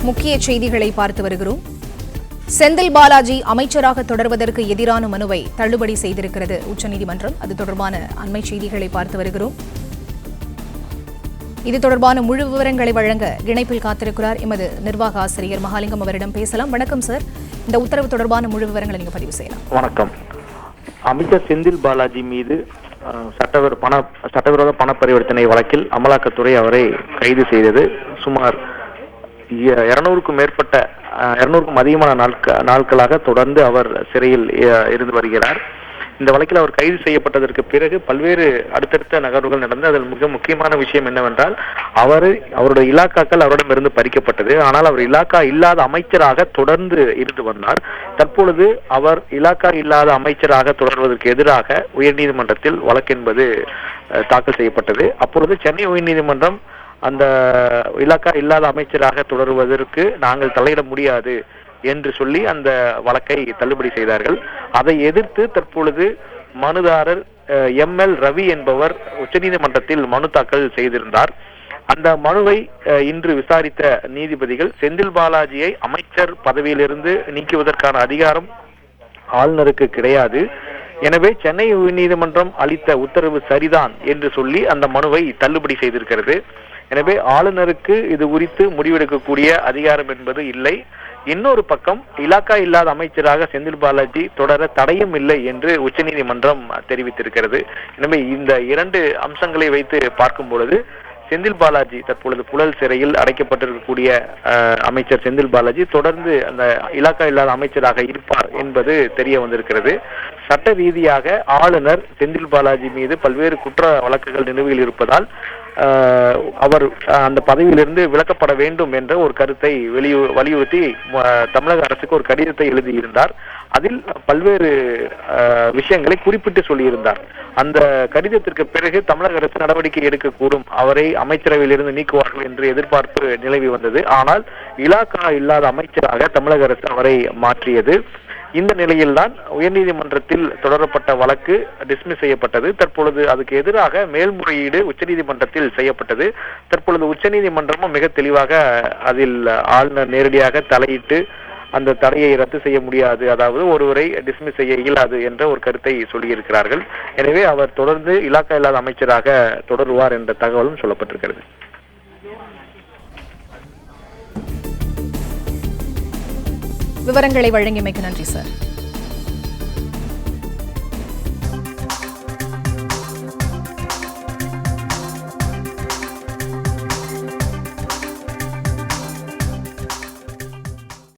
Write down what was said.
முக்கிய செய்திகளை பார்த்து வருகிறோம். செந்தில் பாலாஜி அமைச்சராக தொடர்வதற்கு எதிரான மனுவை தள்ளுபடி செய்திருக்கிறது உச்சநீதிமன்றம். அது தொடர்பான அண்மை செய்திகளை பார்த்து வருகிறோம். இது தொடர்பான முழு விவரங்களை வழங்க இணைப்பில் காத்திருக்கிறார் எமது நிர்வாக ஆசிரியர் மகாலிங்கம். அவரிடம் பேசலாம். வணக்கம் சார். இந்த உத்தரவு தொடர்பான முழு விவரங்களை நீங்க பதிவு செய்யலாம். வணக்கம். அமைச்சர் செந்தில் பாலாஜி மீது சட்டவிரோத பண பரிவர்த்தனை வழக்கில் அமலாக்கத்துறை அவரை கைது செய்தது. சுமார் 200க்கும் அதிகமான நாட்களாக தொடர்ந்து அவர் சிறையில் இருந்து வருகிறார். இந்த வழக்கில் அவர் கைது செய்யப்பட்டதற்கு பிறகு பல்வேறு அடுத்தடுத்த நகர்வுகள் நடந்து அதில் மிக முக்கியமான விஷயம் என்னவென்றால் அவருடைய இலாக்காக்கள் அவரிடமிருந்து பறிக்கப்பட்டது. ஆனால் அவர் இலாக்கா இல்லாத அமைச்சராக தொடர்ந்து இருந்து வந்தார். தற்பொழுது அவர் இலாக்கா இல்லாத அமைச்சராக தொடர்வதற்கு எதிராக உயர்நீதிமன்றத்தில் வழக்கு என்பது தாக்கல் செய்யப்பட்டது. அப்பொழுது சென்னை உயர்நீதிமன்றம் அந்த இலாக்கா இல்லாத அமைச்சராக தொடருவதற்கு நாங்கள் தலையிட முடியாது என்று சொல்லி அந்த வழக்கை தள்ளுபடி செய்தார்கள். அதை எதிர்த்து தற்பொழுது மனுதாரர் ML ரவி என்பவர் உச்சநீதிமன்றத்தில் மனு தாக்கல் செய்திருந்தார். அந்த மனுவை இன்று விசாரித்த நீதிபதிகள் செந்தில் பாலாஜியை அமைச்சர் பதவியிலிருந்து நீக்குவதற்கான அதிகாரம் ஆளுநருக்கு கிடையாது, எனவே சென்னை உயர்நீதிமன்றம் அளித்த உத்தரவு சரிதான் என்று சொல்லி அந்த மனுவை தள்ளுபடி செய்திருக்கிறது. எனவே ஆளுநருக்கு இது குறித்து முடிவெடுக்கக்கூடிய அதிகாரம் என்பது இல்லை. இன்னொரு பக்கம் இலாக்கா இல்லாத அமைச்சராக செந்தில் பாலாஜி தொடர தடையும் இல்லை என்று உச்சநீதிமன்றம் தெரிவித்திருக்கிறது. எனவே இந்த இரண்டு அம்சங்களை வைத்து பார்க்கும் பொழுது செந்தில் பாலாஜி தற்பொழுது புழல் சிறையில் அடைக்கப்பட்டிருக்கக்கூடிய அமைச்சர் செந்தில் பாலாஜி தொடர்ந்து அந்த இலாக்கா இல்லாத அமைச்சராக இருப்பார் என்பது தெரிய வந்திருக்கிறது. சட்ட ரீதியாக ஆளுநர் செந்தில் பாலாஜி மீது பல்வேறு குற்ற வழக்குகள் நிலுவையில் இருப்பதால் அவர் அந்த பதவியிலிருந்து விலக்கப்பட வேண்டும் என்ற ஒரு கருத்தை வலியுறுத்தி தமிழக அரசுக்கு ஒரு கடிதத்தை எழுதியிருந்தார். அதில் பல்வேறு விஷயங்களை குறிப்பிட்டு சொல்லியிருந்தார். அந்த கடிதத்திற்கு பிறகு தமிழக அரசு நடவடிக்கை எடுக்கக்கூடும், அவரை அமைச்சரவையில் இருந்து நீக்குவார்கள் என்று எதிர்பார்ப்பு நிலவி வந்தது. ஆனால் இலாக்கா இல்லாத அமைச்சராக தமிழக அரசு அவரை மாற்றியது. இந்த நிலையில்தான் உயர்நீதிமன்றத்தில் தொடரப்பட்ட வழக்கு டிஸ்மிஸ் செய்யப்பட்டது. தற்பொழுது அதுக்கு எதிராக மேல்முறையீடு உச்சநீதிமன்றத்தில் செய்யப்பட்டது. தற்பொழுது உச்சநீதிமன்றமும் மிக தெளிவாக அதில் ஆளுநர் நேரடியாக தலையிட்டு அந்த தடையை ரத்து செய்ய முடியாது, அதாவது ஒருவரை டிஸ்மிஸ் செய்ய இயலாது என்ற ஒரு கருத்தை சொல்லியிருக்கிறார்கள். எனவே அவர் தொடர்ந்து இலாக்கா இல்லாத அமைச்சராக தொடருவார் என்ற தகவலும் சொல்லப்பட்டிருக்கிறது. விவரங்களை வழங்கியமைக்கு நன்றி சார்.